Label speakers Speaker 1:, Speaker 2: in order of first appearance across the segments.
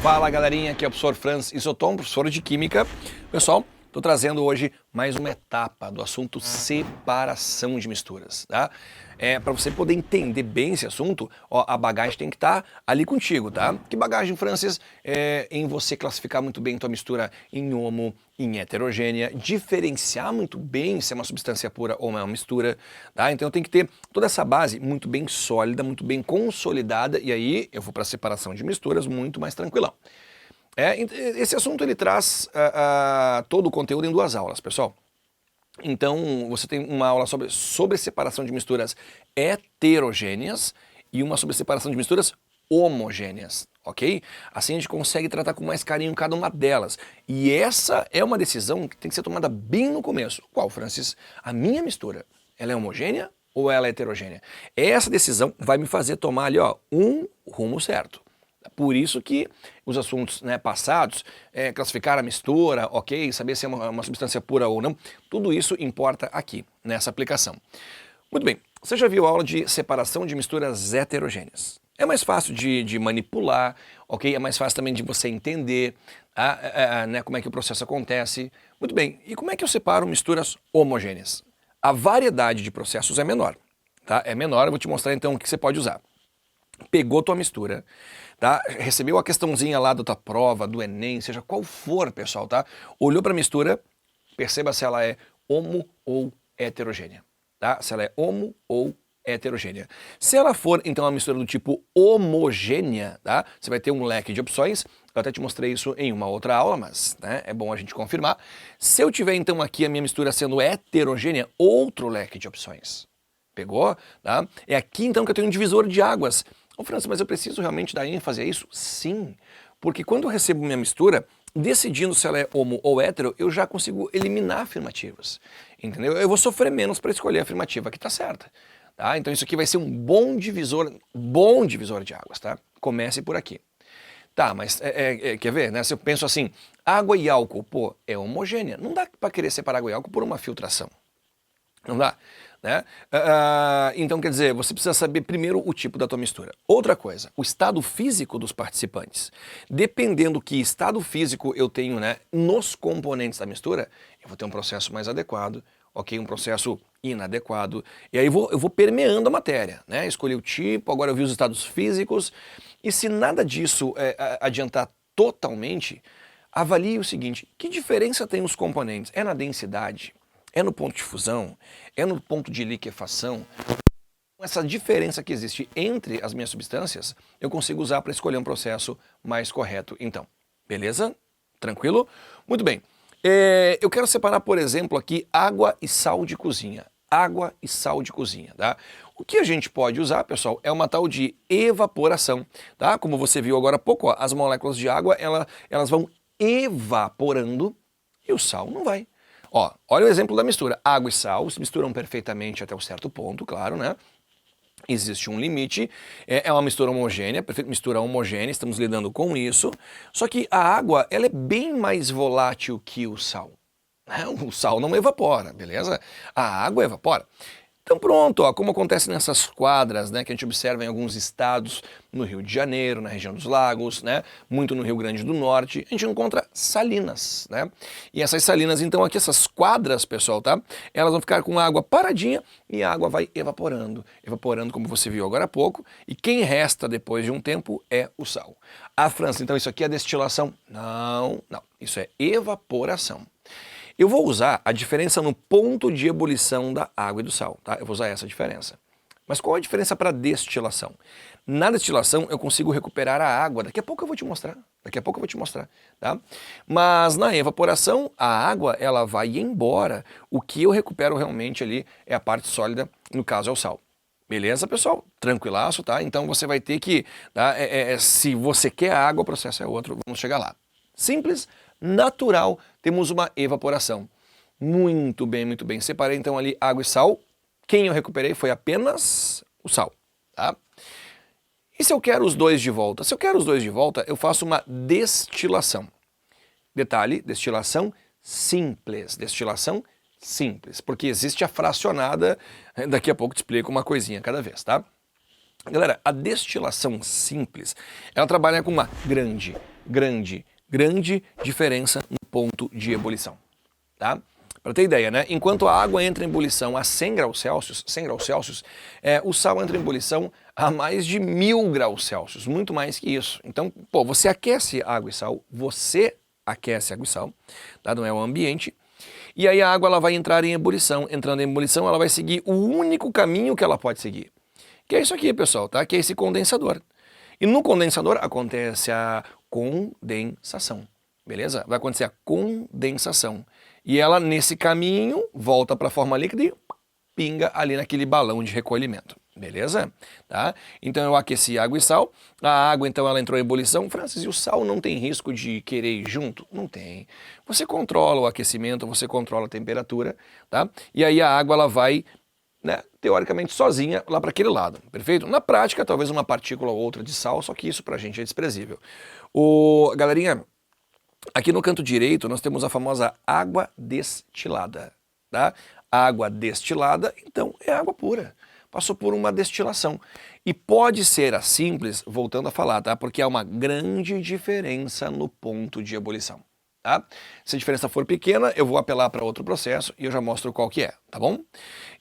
Speaker 1: Fala galerinha, aqui é o professor Franz Isoton, professor de Química. Pessoal, estou trazendo hoje mais uma etapa do assunto separação de misturas, tá? Para você poder entender bem esse assunto, ó, a bagagem tem que estar ali contigo, tá? Que bagagem, Francis? Em você classificar muito bem tua mistura em homo, em heterogênea, diferenciar muito bem se é uma substância pura ou uma mistura, tá? Então tem que ter toda essa base muito bem sólida, muito bem consolidada, e aí eu vou para a separação de misturas muito mais tranquilão. Esse assunto ele traz todo o conteúdo em 2 aulas, pessoal. Então, você tem uma aula sobre separação de misturas heterogêneas e uma sobre separação de misturas homogêneas, ok? Assim a gente consegue tratar com mais carinho cada uma delas. E essa é uma decisão que tem que ser tomada bem no começo. Qual, Francis? A minha mistura, ela é homogênea ou ela é heterogênea? Essa decisão vai me fazer tomar ali, ó, um rumo certo. Por isso que os assuntos, né, passados, classificar a mistura, ok, saber se é uma substância pura ou não, tudo isso importa aqui, nessa aplicação. Muito bem, você já viu a aula de separação de misturas heterogêneas. É mais fácil de manipular, ok? É mais fácil também de você entender né, como é que o processo acontece. Muito bem, e como é que eu separo misturas homogêneas? A variedade de processos é menor, tá? É menor, eu vou te mostrar então o que você pode usar. Pegou tua mistura, tá? Recebeu a questãozinha lá da tua prova, do Enem, seja qual for, pessoal, tá? Olhou para a mistura, perceba se ela é homo ou heterogênea, tá? Se ela é homo ou heterogênea. Se ela for, então, uma mistura do tipo homogênea, tá? Você vai ter um leque de opções. Eu até te mostrei isso em uma outra aula, mas né, é bom a gente confirmar. Se eu tiver, então, aqui a minha mistura sendo heterogênea, outro leque de opções. Pegou? Tá? É aqui, então, que eu tenho um divisor de águas. Ô, França, mas eu preciso realmente dar ênfase a isso? Sim, porque quando eu recebo minha mistura, decidindo se ela é homo ou hétero, eu já consigo eliminar afirmativas, entendeu? Eu vou sofrer menos para escolher a afirmativa que está certa, tá? Então isso aqui vai ser um bom divisor de águas, tá? Comece por aqui. Tá, mas quer ver, né? Se eu penso assim, água e álcool, pô, é homogênea. Não dá para querer separar água e álcool por uma filtração. Não dá, né? Então, quer dizer, você precisa saber primeiro o tipo da tua mistura. Outra coisa, o estado físico dos participantes. Dependendo que estado físico eu tenho, né, nos componentes da mistura, eu vou ter um processo mais adequado, ok? Um processo inadequado. E aí eu vou permeando a matéria, né? Escolhi o tipo, agora eu vi os estados físicos. E se nada disso adiantar totalmente, avalie o seguinte, que diferença tem os componentes? É na densidade? É no ponto de fusão? É no ponto de liquefação? Essa diferença que existe entre as minhas substâncias, eu consigo usar para escolher um processo mais correto. Então, beleza? Tranquilo? Muito bem. Eu quero separar, por exemplo, aqui água e sal de cozinha. Água e sal de cozinha, tá? O que a gente pode usar, pessoal, é uma tal de evaporação, tá? Como você viu agora há pouco, ó, as moléculas de água, elas vão evaporando e o sal não vai. Ó, olha o exemplo da mistura. Água e sal se misturam perfeitamente até um certo ponto, claro, né? Existe um limite, é uma mistura homogênea, mistura homogênea, estamos lidando com isso. Só que a água, ela é bem mais volátil que o sal. Né? O sal não evapora, beleza? A água evapora. Então pronto, ó, como acontece nessas quadras, né, que a gente observa em alguns estados, no Rio de Janeiro, na região dos lagos, né, muito no Rio Grande do Norte, a gente encontra salinas, né? E essas salinas, então aqui essas quadras, pessoal, tá? Elas vão ficar com a água paradinha e a água vai evaporando, evaporando como você viu agora há pouco, e quem resta depois de um tempo é o sal. A França, então isso aqui é destilação? Não, não, isso é evaporação. Eu vou usar a diferença no ponto de ebulição da água e do sal, tá? Eu vou usar essa diferença. Mas qual a diferença para destilação? Na destilação eu consigo recuperar a água, daqui a pouco eu vou te mostrar, tá? Mas na evaporação, a água ela vai embora, o que eu recupero realmente ali é a parte sólida, no caso é o sal. Beleza, pessoal? Tranquilaço, tá? Então você vai ter que, tá? Se você quer a água, o processo é outro, vamos chegar lá. Simples, natural, temos uma evaporação. Muito bem, muito bem. Separei então ali água e sal. Quem eu recuperei foi apenas o sal, tá? E se eu quero os dois de volta? Se eu quero os dois de volta, eu faço uma destilação. Detalhe, destilação simples. Destilação simples, porque existe a fracionada, daqui a pouco te explico uma coisinha cada vez, tá? Galera, a destilação simples, ela trabalha com uma grande diferença no ponto de ebulição, tá? Para ter ideia, né? Enquanto a água entra em ebulição a 100 graus Celsius, o sal entra em ebulição a mais de 1000 graus Celsius, muito mais que isso. Então, pô, você aquece água e sal, tá? Não é o ambiente. E aí a água ela vai entrar em ebulição. Entrando em ebulição, ela vai seguir o único caminho que ela pode seguir. Que é isso aqui, pessoal, tá? Que é esse condensador. E no condensador acontece a condensação, beleza? Vai acontecer a condensação. E ela, nesse caminho, volta para a forma líquida e pinga ali naquele balão de recolhimento, beleza? Tá? Então eu aqueci água e sal, a água então ela entrou em ebulição. Francis, e o sal não tem risco de querer ir junto? Não tem. Você controla o aquecimento, você controla a temperatura, tá? E aí a água ela vai, né, teoricamente sozinha lá para aquele lado, perfeito? Na prática, talvez uma partícula ou outra de sal, só que isso pra gente é desprezível. Galerinha, aqui no canto direito nós temos a famosa água destilada, tá? Água destilada, então é água pura. Passou por uma destilação. E pode ser a simples, voltando a falar, tá? Porque há uma grande diferença no ponto de ebulição, tá? Se a diferença for pequena, eu vou apelar para outro processo e eu já mostro qual que é, tá bom?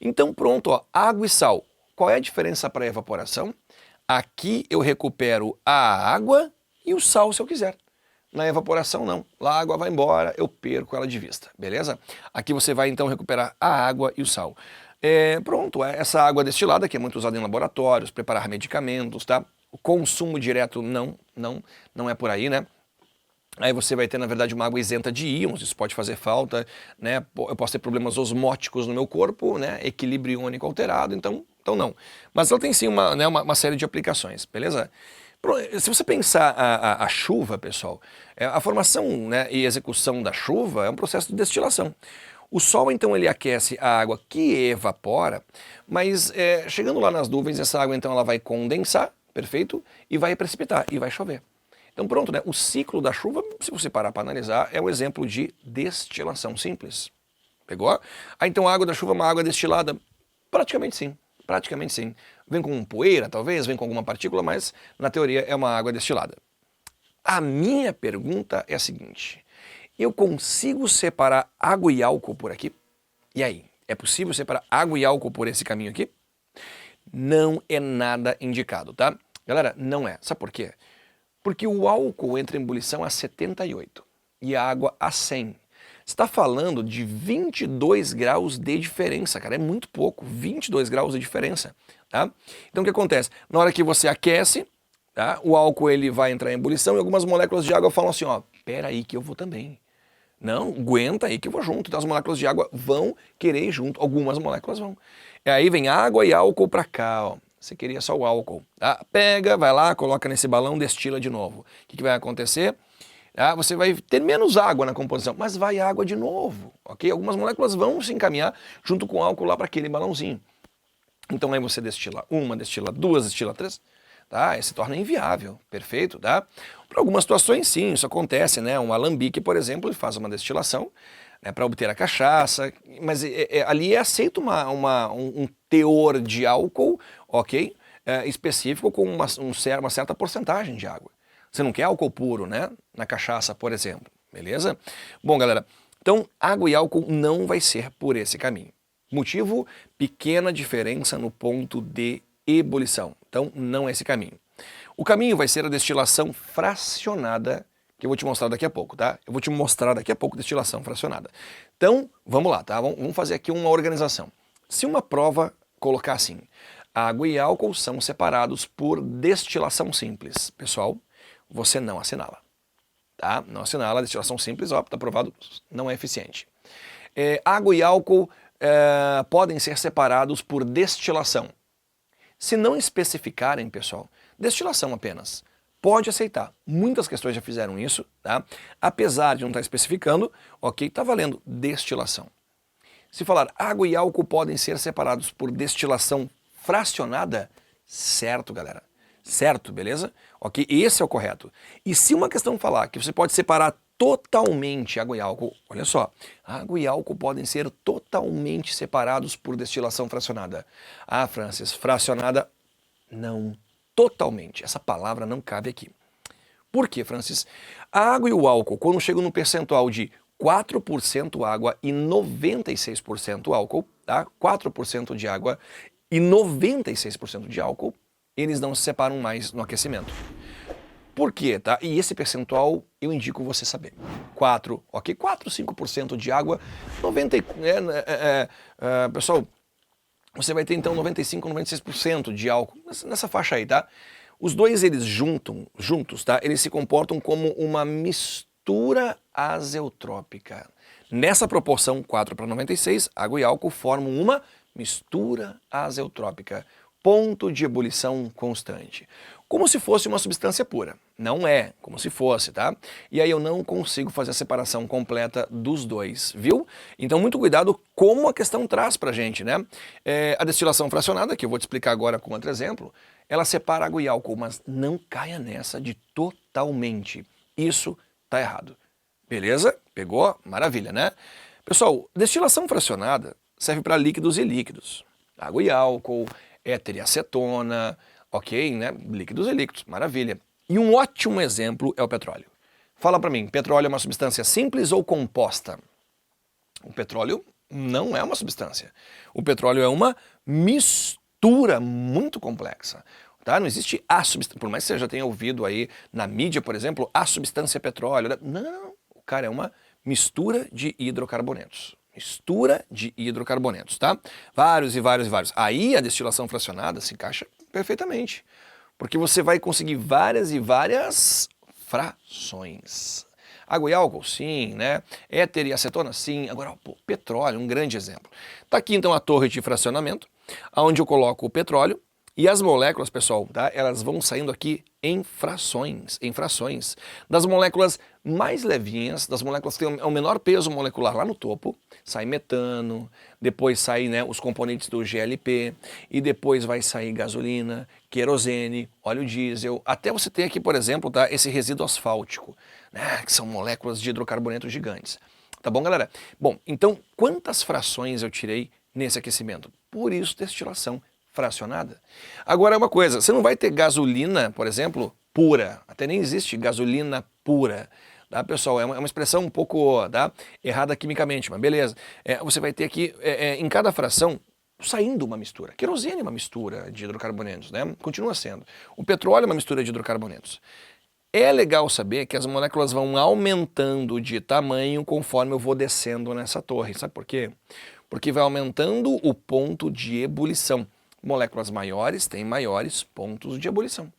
Speaker 1: Então pronto, ó, água e sal. Qual é a diferença para a evaporação? Aqui eu recupero a água e o sal se eu quiser. Na evaporação não, lá a água vai embora, eu perco ela de vista, beleza? Aqui você vai então recuperar a água e o sal. Pronto, essa água destilada que é muito usada em laboratórios, preparar medicamentos, tá? O consumo direto não é por aí, né? Aí você vai ter, na verdade, uma água isenta de íons, isso pode fazer falta, né? Eu posso ter problemas osmóticos no meu corpo, né? Equilíbrio iônico alterado, então não. Mas ela tem sim uma série de aplicações, beleza? Se você pensar a chuva, pessoal, a formação, né, e execução da chuva é um processo de destilação. O sol, então, ele aquece a água que evapora, mas chegando lá nas nuvens, essa água, então, ela vai condensar, perfeito? E vai precipitar, e vai chover. Então pronto, né? O ciclo da chuva, se você parar para analisar, é um exemplo de destilação simples. Pegou? Então a água da chuva é uma água destilada? Praticamente sim. Praticamente sim. Vem com poeira, talvez, vem com alguma partícula, mas na teoria é uma água destilada. A minha pergunta é a seguinte: eu consigo separar água e álcool por aqui? E aí, é possível separar água e álcool por esse caminho aqui? Não é nada indicado, tá? Galera, não é. Sabe por quê? Porque o álcool entra em ebulição a 78 e a água a 100. Você está falando de 22 graus de diferença, cara, é muito pouco, 22 graus de diferença, tá? Então o que acontece? Na hora que você aquece, tá, o álcool ele vai entrar em ebulição e algumas moléculas de água falam assim, ó, pera aí que eu vou também. Não, aguenta aí que eu vou junto. Então as moléculas de água vão querer ir junto, algumas moléculas vão. E aí vem água e álcool para cá, ó. Você queria só o álcool, tá? Pega, vai lá, coloca nesse balão, destila de novo. O que vai acontecer? Você vai ter menos água na composição, mas vai água de novo, ok? Algumas moléculas vão se encaminhar junto com o álcool lá para aquele balãozinho. Então aí você destila uma, destila duas, destila três, tá? Aí se torna inviável, perfeito, tá? Para algumas situações sim, isso acontece, né? Um alambique, por exemplo, ele faz uma destilação, né, para obter a cachaça, mas ali é aceito um teor de álcool, ok? Específico com uma certa porcentagem de água. Você não quer álcool puro, né? Na cachaça, por exemplo, beleza? Bom, galera, então água e álcool não vai ser por esse caminho. Motivo, pequena diferença no ponto de ebulição. Então não é esse caminho. O caminho vai ser a destilação fracionada, que eu vou te mostrar daqui a pouco, tá? Eu vou te mostrar daqui a pouco destilação fracionada. Então, vamos lá, tá? Vamos fazer aqui uma organização. Se uma prova colocar assim, água e álcool são separados por destilação simples, pessoal, você não assinala, tá? Não assinala, a destilação simples, ó, tá provado, não é eficiente. Água e álcool podem ser separados por destilação. Se não especificarem, pessoal, destilação apenas, pode aceitar. Muitas questões já fizeram isso, tá? Apesar de não estar especificando, ok, tá valendo destilação. Se falar água e álcool podem ser separados por destilação fracionada, certo, galera. Certo, beleza? Ok, esse é o correto. E se uma questão falar que você pode separar totalmente água e álcool, olha só, água e álcool podem ser totalmente separados por destilação fracionada. Ah, Francis, fracionada Não, totalmente. Essa palavra não cabe aqui. Por quê, Francis? A água e o álcool, quando chegam no percentual de 4% água e 96% álcool, tá? 4% de água e 96% de álcool, eles não se separam mais no aquecimento. Por quê, tá? E esse percentual eu indico você saber. 4, ok? 4, 5% de água, 90, pessoal, você vai ter então 95, 96% de álcool nessa faixa aí, tá? Os dois eles juntos, tá? Eles se comportam como uma mistura azeotrópica. Nessa proporção 4 para 96, água e álcool formam uma mistura azeotrópica. Ponto de ebulição constante. Como se fosse uma substância pura. Não é, como se fosse, tá? E aí eu não consigo fazer a separação completa dos dois, viu? Então muito cuidado como a questão traz pra gente, né? A destilação fracionada, que eu vou te explicar agora com outro exemplo, ela separa água e álcool, mas não caia nessa de totalmente. Isso tá errado. Beleza? Pegou? Maravilha, né? Pessoal, destilação fracionada serve para líquidos e líquidos. Água e álcool, éter e acetona, ok, né? Líquidos e líquidos, maravilha. E um ótimo exemplo é o petróleo. Fala para mim, petróleo é uma substância simples ou composta? O petróleo não é uma substância. O petróleo é uma mistura muito complexa. Tá? Não existe a substância, por mais que você já tenha ouvido aí na mídia, por exemplo, a substância petróleo. Não, o cara é uma mistura de hidrocarbonetos. Mistura de hidrocarbonetos, tá? Vários e vários e vários. Aí a destilação fracionada se encaixa perfeitamente, porque você vai conseguir várias e várias frações. Água e álcool, sim, né? Éter e acetona, sim. Agora, pô, petróleo, um grande exemplo. Tá aqui então a torre de fracionamento, onde eu coloco o petróleo, e as moléculas, pessoal, tá? Elas vão saindo aqui em frações, das moléculas mais levinhas, das moléculas que têm o menor peso molecular lá no topo, sai metano, depois sai, né, os componentes do GLP, e depois vai sair gasolina, querosene, óleo diesel, até você ter aqui, por exemplo, tá, esse resíduo asfáltico, né, que são moléculas de hidrocarbonetos gigantes. Tá bom, galera? Bom, então, quantas frações eu tirei nesse aquecimento? Por isso, destilação fracionada. Agora, uma coisa, você não vai ter gasolina, por exemplo, pura. Até nem existe gasolina pura. Tá, pessoal? É uma expressão um pouco, tá, errada quimicamente, mas beleza. Você vai ter aqui, em cada fração, saindo uma mistura. Querosene é uma mistura de hidrocarbonetos, né? Continua sendo. O petróleo é uma mistura de hidrocarbonetos. É legal saber que as moléculas vão aumentando de tamanho conforme eu vou descendo nessa torre. Sabe por quê? Porque vai aumentando o ponto de ebulição. Moléculas maiores têm maiores pontos de ebulição.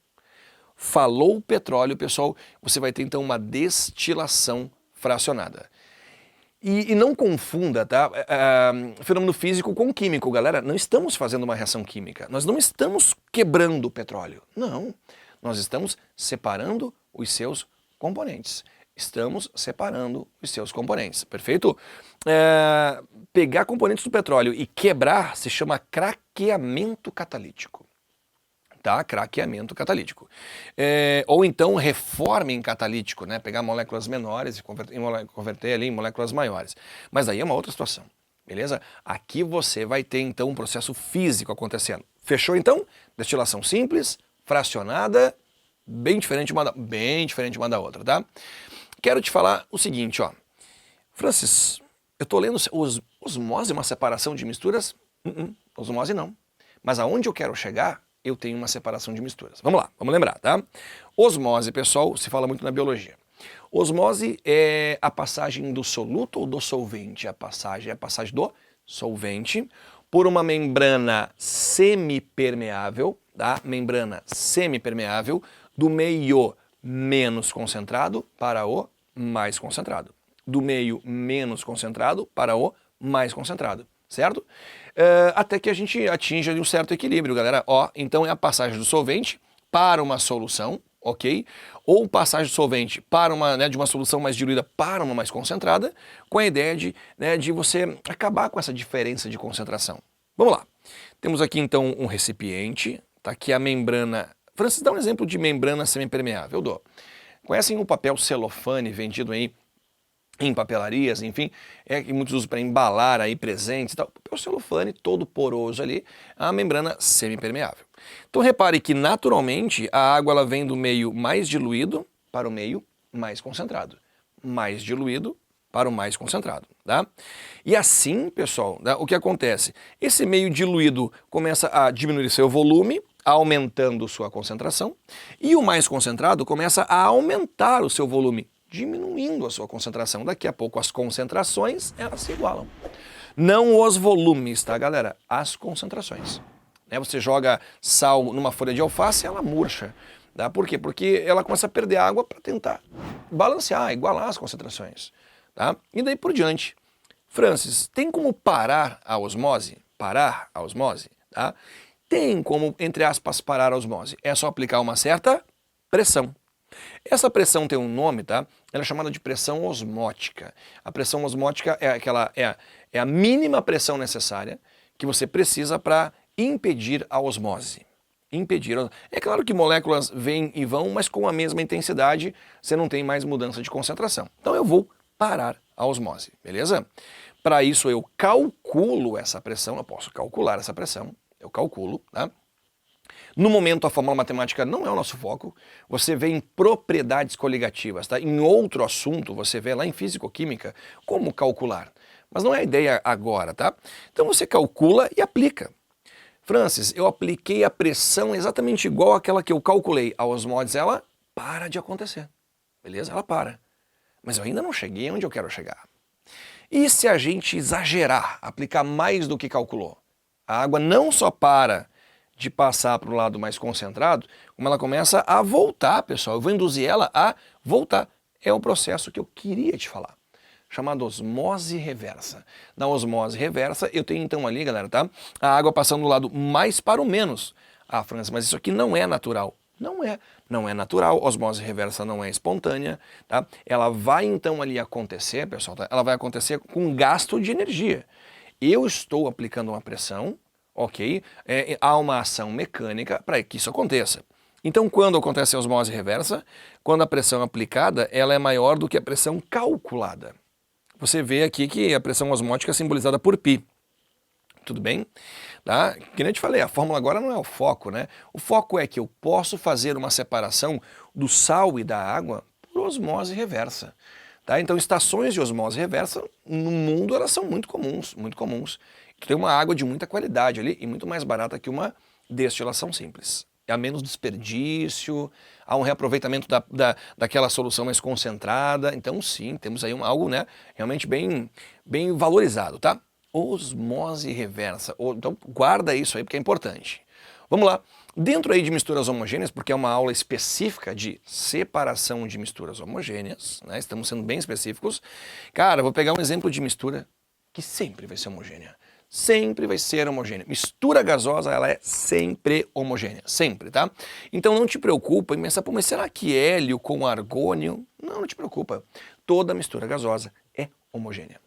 Speaker 1: Falou petróleo, pessoal, você vai ter então uma destilação fracionada. E não confunda, tá, fenômeno físico com químico, galera. Não estamos fazendo uma reação química. Nós não estamos quebrando o petróleo. Não. Nós estamos separando os seus componentes. Estamos separando os seus componentes, perfeito? Pegar componentes do petróleo e quebrar se chama craqueamento catalítico. Tá? Craqueamento catalítico. Ou então reforming catalítico, né? Pegar moléculas menores e converter ali em moléculas maiores. Mas aí é uma outra situação, beleza? Aqui você vai ter então um processo físico acontecendo. Fechou então? Destilação simples, fracionada, bem diferente uma da outra, tá? Quero te falar o seguinte, ó. Francis, eu tô lendo osmose é uma separação de misturas? Osmose não. Mas aonde eu quero chegar, eu tenho uma separação de misturas. Vamos lá, vamos lembrar, tá? Osmose, pessoal, se fala muito na biologia. Osmose é a passagem do soluto ou do solvente? A passagem do solvente por uma membrana semipermeável, tá? Membrana semipermeável do meio menos concentrado para o mais concentrado. Do meio menos concentrado para o mais concentrado, certo? Até que a gente atinja um certo equilíbrio, galera. Ó, então é a passagem do solvente para uma solução, ok? Ou passagem do solvente para uma, né, de uma solução mais diluída para uma mais concentrada, com a ideia de você acabar com essa diferença de concentração. Vamos lá. Temos aqui então um recipiente, tá aqui a membrana. Francis, dá um exemplo de membrana semipermeável. Eu dou. Conhecem o papel celofane vendido aí em papelarias, enfim, que muitos usam para embalar aí presentes e tal. O celofane todo poroso ali, a membrana semipermeável. Então repare que naturalmente a água ela vem do meio mais diluído para o meio mais concentrado. Mais diluído para o mais concentrado, tá? E assim, pessoal, tá? O que acontece? Esse meio diluído começa a diminuir seu volume, aumentando sua concentração, e o mais concentrado começa a aumentar o seu volume, diminuindo a sua concentração. Daqui a pouco as concentrações, elas se igualam. Não os volumes, tá, galera? As concentrações. Você joga sal numa folha de alface, ela murcha. Tá? Por quê? Porque ela começa a perder água para tentar balancear, igualar as concentrações. Tá? E daí por diante. Francis, tem como parar a osmose? Parar a osmose? Tá? Tem como, entre aspas, parar a osmose. É só aplicar uma certa pressão. Essa pressão tem um nome, tá? Ela é chamada de pressão osmótica. A pressão osmótica é a mínima pressão necessária que você precisa para impedir a osmose. Impedir. É claro que moléculas vêm e vão, mas com a mesma intensidade você não tem mais mudança de concentração. Então eu vou parar a osmose, beleza? Para isso eu calculo essa pressão, eu posso calcular essa pressão, eu calculo, tá? No momento, a fórmula matemática não é o nosso foco. Você vê em propriedades coligativas, tá? Em outro assunto, você vê lá em físico-química como calcular. Mas não é a ideia agora, tá? Então você calcula e aplica. Francis, eu apliquei a pressão exatamente igual àquela que eu calculei. A osmose, ela para de acontecer. Beleza? Ela para. Mas eu ainda não cheguei onde eu quero chegar. E se a gente exagerar, aplicar mais do que calculou? A água não só para de passar para o lado mais concentrado, como ela começa a voltar, pessoal. Eu vou induzir ela a voltar. É o processo que eu queria te falar, chamado osmose reversa. Na osmose reversa, eu tenho então ali, galera, tá? A água passando do lado mais para o menos. Ah, França, mas isso aqui não é natural. Não é natural, osmose reversa não é espontânea, tá? Ela vai então ali acontecer, pessoal, tá? Ela vai acontecer com gasto de energia. Eu estou aplicando uma pressão, ok? Há uma ação mecânica para que isso aconteça. Então, quando acontece a osmose reversa, quando a pressão aplicada ela é maior do que a pressão calculada. Você vê aqui que a pressão osmótica é simbolizada por π. Tudo bem? Tá? Que nem eu te falei, a fórmula agora não é o foco, né? O foco é que eu posso fazer uma separação do sal e da água por osmose reversa. Tá? Então, estações de osmose reversa no mundo elas são muito comuns, muito comuns. Tem uma água de muita qualidade ali e muito mais barata que uma destilação simples. Há menos desperdício, há um reaproveitamento daquela solução mais concentrada. Então, sim, temos aí algo, né, realmente bem valorizado, tá? Osmose reversa. Então, guarda isso aí porque é importante. Vamos lá. Dentro aí de misturas homogêneas, porque é uma aula específica de separação de misturas homogêneas, né? Estamos sendo bem específicos. Cara, vou pegar um exemplo de mistura que sempre vai ser homogênea. Sempre vai ser homogênea. Mistura gasosa, ela é sempre homogênea. Sempre, tá? Então não te preocupa em pensar, pô, mas será que hélio com argônio? Não te preocupa. Toda mistura gasosa é homogênea.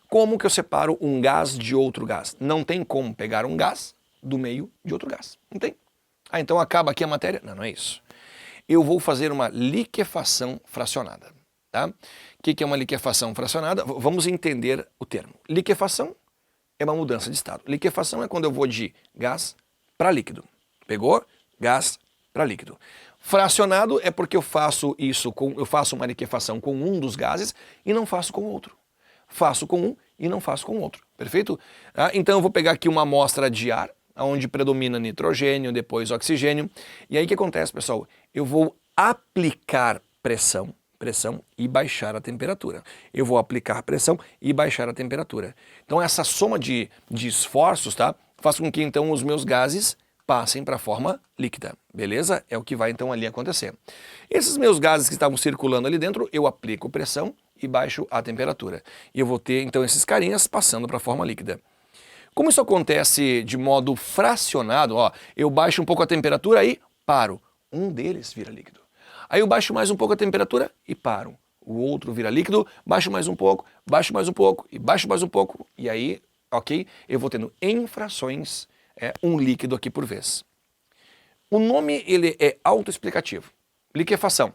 Speaker 1: Como que eu separo um gás de outro gás? Não tem como pegar um gás do meio de outro gás. Não tem. Ah, então acaba aqui a matéria? Não, não é isso. Eu vou fazer uma liquefação fracionada. Tá? O que é uma liquefação fracionada? Vamos entender o termo. Liquefação é uma mudança de estado. Liquefação é quando eu vou de gás para líquido. Pegou? Gás para líquido. Fracionado é porque eu faço uma liquefação com um dos gases e não faço com o outro. Faço com um e não faço com o outro. Perfeito? Então eu vou pegar aqui uma amostra de ar, onde predomina nitrogênio, depois oxigênio. E aí o que acontece, pessoal? Eu vou aplicar pressão e baixar a temperatura. Eu vou aplicar pressão e baixar a temperatura. Então essa soma de esforços, tá, faz com que então os meus gases passem para a forma líquida, beleza? É o que vai então ali acontecer. Esses meus gases que estavam circulando ali dentro, eu aplico pressão e baixo a temperatura. E eu vou ter então esses carinhas passando para a forma líquida. Como isso acontece de modo fracionado, ó, eu baixo um pouco a temperatura e paro. Um deles vira líquido. Aí eu baixo mais um pouco a temperatura e paro. O outro vira líquido, baixo mais um pouco e baixo mais um pouco. E aí, ok, eu vou tendo em frações um líquido aqui por vez. O nome ele é autoexplicativo. Liquefação,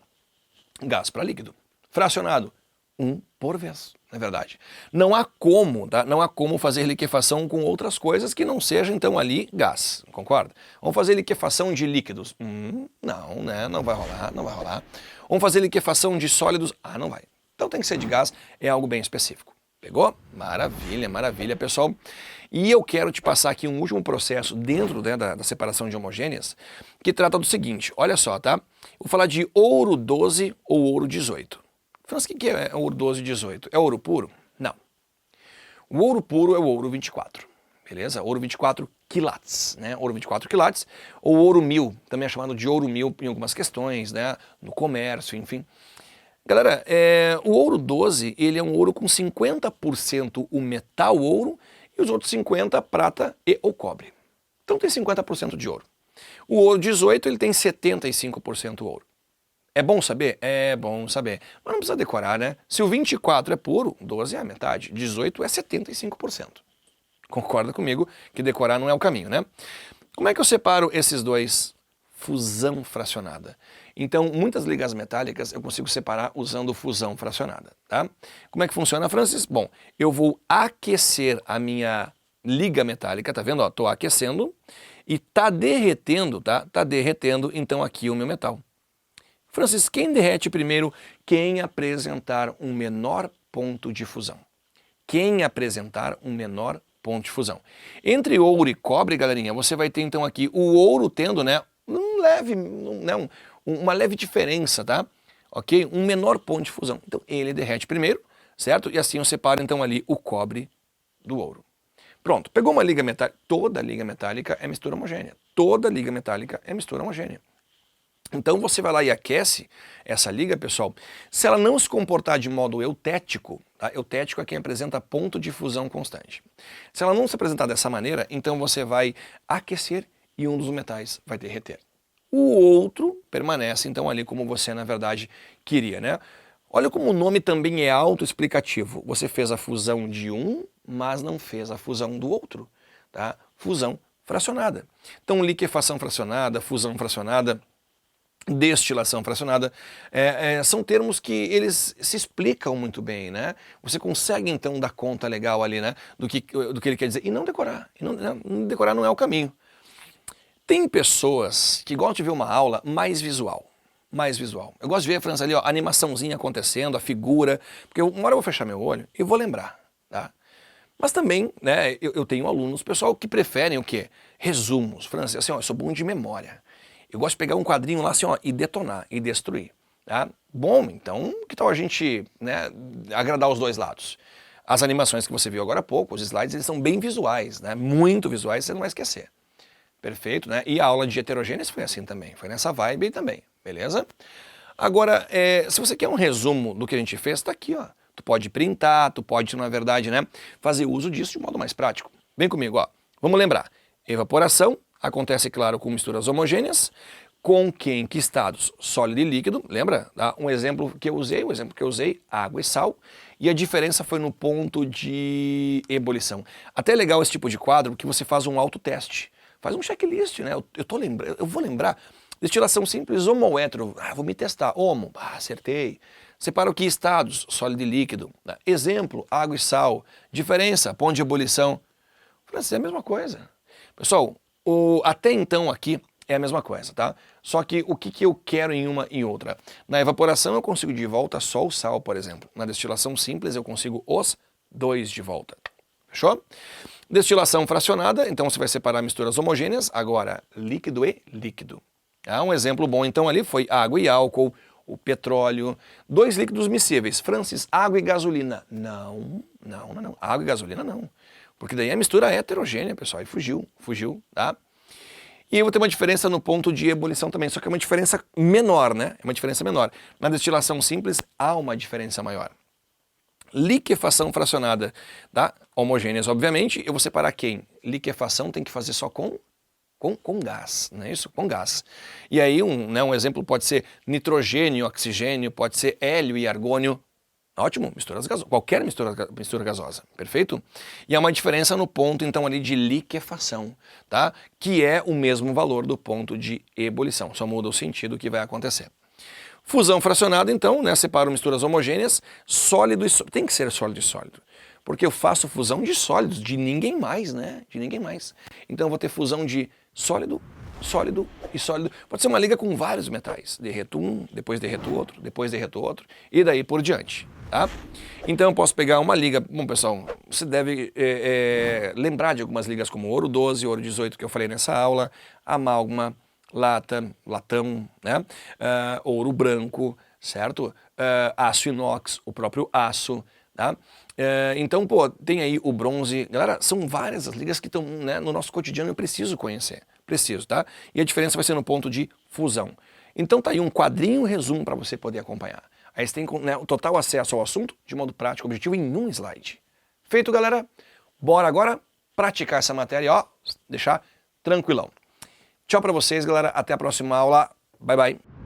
Speaker 1: gás para líquido. Fracionado, um por vez, não é verdade? Não há como, tá? Não há como fazer liquefação com outras coisas que não seja, então, ali gás, concorda? Vamos fazer liquefação de líquidos? Não, né? Não vai rolar, não vai rolar. Vamos fazer liquefação de sólidos? Ah, não vai. Então tem que ser de gás, é algo bem específico. Pegou? Maravilha, maravilha, pessoal. E eu quero te passar aqui um último processo dentro, né, da separação de homogêneas, que trata do seguinte, olha só, tá? Vou falar de ouro 12 ou ouro 18. Mas o que é ouro 12 e 18? É ouro puro? Não. O ouro puro é o ouro 24, beleza? Ouro 24 quilates, né? Ouro 24 quilates, ou ouro 1000, também é chamado de ouro 1000 em algumas questões, né? No comércio, enfim. Galera, o ouro 12, ele é um ouro com 50% o metal ouro e os outros 50% prata e ou cobre. Então tem 50% de ouro. O ouro 18, ele tem 75% ouro. É bom saber? É bom saber. Mas não precisa decorar, né? Se o 24 é puro, 12 é a metade, 18 é 75%. Concorda comigo que decorar não é o caminho, né? Como é que eu separo esses dois? Fusão fracionada. Então, muitas ligas metálicas eu consigo separar usando fusão fracionada, tá? Como é que funciona, Francis? Bom, eu vou aquecer a minha liga metálica, tá vendo? Ó, tô aquecendo e tá derretendo, tá? Tá derretendo, então, aqui o meu metal. Francis, quem derrete primeiro? Quem apresentar um menor ponto de fusão. Quem apresentar um menor ponto de fusão. Entre ouro e cobre, galerinha, você vai ter então aqui o ouro tendo, né, uma leve diferença, tá? Ok? Um menor ponto de fusão. Então ele derrete primeiro, certo? E assim eu separo então ali o cobre do ouro. Pronto, pegou uma liga metálica, toda liga metálica é mistura homogênea. Toda liga metálica é mistura homogênea. Então você vai lá e aquece essa liga, pessoal. Se ela não se comportar de modo eutético, tá? Eutético é quem apresenta ponto de fusão constante. Se ela não se apresentar dessa maneira, então você vai aquecer e um dos metais vai derreter. O outro permanece então ali como você na verdade queria, né? Olha como o nome também é autoexplicativo. Você fez a fusão de um, mas não fez a fusão do outro, tá? Fusão fracionada. Então liquefação fracionada, fusão fracionada, destilação fracionada, são termos que eles se explicam muito bem, né? Você consegue então dar conta legal ali, né, do que ele quer dizer, e não decorar. Decorar não é o caminho. Tem pessoas que gostam de ver uma aula mais visual. Mais visual. Eu gosto de ver, França, ali, ó, a animaçãozinha acontecendo, a figura, porque uma hora eu vou fechar meu olho e vou lembrar, tá? Mas também, né, eu tenho alunos, pessoal, que preferem o quê? Resumos. França, assim, ó, eu sou bom de memória. Eu gosto de pegar um quadrinho lá assim, ó, e detonar, e destruir. Tá? Bom, então, que tal a gente, né, agradar os dois lados? As animações que você viu agora há pouco, os slides, eles são bem visuais, né? Muito visuais, você não vai esquecer. Perfeito, né? E a aula de heterogêneas foi assim também, foi nessa vibe aí também, beleza? Agora, se você quer um resumo do que a gente fez, tá aqui, ó. Tu pode printar, tu pode, na verdade, né, fazer uso disso de modo mais prático. Vem comigo, ó. Vamos lembrar. Evaporação acontece, claro, com misturas homogêneas. Com que em que estados? Sólido e líquido, lembra? Tá? O exemplo que eu usei, água e sal. E a diferença foi no ponto de ebulição. Até é legal esse tipo de quadro, porque você faz um autoteste. Faz um checklist, né? Eu vou lembrar. Destilação simples, homo ou hétero? Vou me testar. Homo, acertei. Separa o que estados? Sólido e líquido. Exemplo, água e sal. Diferença, ponto de ebulição. É a mesma coisa. Pessoal, até então aqui é a mesma coisa, tá? Só que o que eu quero em uma e outra? Na evaporação eu consigo de volta só o sal, por exemplo. Na destilação simples eu consigo os dois de volta. Fechou? Destilação fracionada, então você vai separar misturas homogêneas, agora líquido e líquido. Um exemplo bom então ali foi água e álcool, o petróleo, dois líquidos miscíveis. Francis, água e gasolina. Não. Água e gasolina não. Porque daí é mistura heterogênea, pessoal, e fugiu, tá? E eu vou ter uma diferença no ponto de ebulição também, só que é uma diferença menor, né? É uma diferença menor. Na destilação simples, há uma diferença maior. Liquefação fracionada, tá? Homogêneas, obviamente. Eu vou separar quem? Liquefação tem que fazer só com gás, não é isso? Com gás. E aí um exemplo pode ser nitrogênio, oxigênio, pode ser hélio e argônio. Ótimo, misturas gasosas, qualquer mistura gasosa, perfeito? E há uma diferença no ponto, então, ali de liquefação, tá? Que é o mesmo valor do ponto de ebulição, só muda o sentido que vai acontecer. Fusão fracionada, então, né, separo misturas homogêneas, sólido e sólido. Tem que ser sólido e sólido. Porque eu faço fusão de sólidos, de ninguém mais, né? De ninguém mais. Então eu vou ter fusão de sólido, sólido e sólido. Pode ser uma liga com vários metais. Derreto um, depois derreto outro, depois derreto outro, e daí por diante, tá? Então eu posso pegar uma liga... Bom, pessoal, você deve lembrar de algumas ligas como ouro 12, ouro 18, que eu falei nessa aula, amálgama, latão, né? Ouro branco, certo? Aço inox, o próprio aço, tá? Então, pô, tem aí o bronze. Galera, são várias as ligas que estão, né, no nosso cotidiano, eu preciso conhecer. Preciso, tá? E a diferença vai ser no ponto de fusão. Então tá aí um quadrinho resumo para você poder acompanhar. Aí você tem, né, o total acesso ao assunto de modo prático, objetivo em um slide. Feito, galera? Bora agora praticar essa matéria, ó, deixar tranquilão. Tchau para vocês, galera. Até a próxima aula. Bye, bye.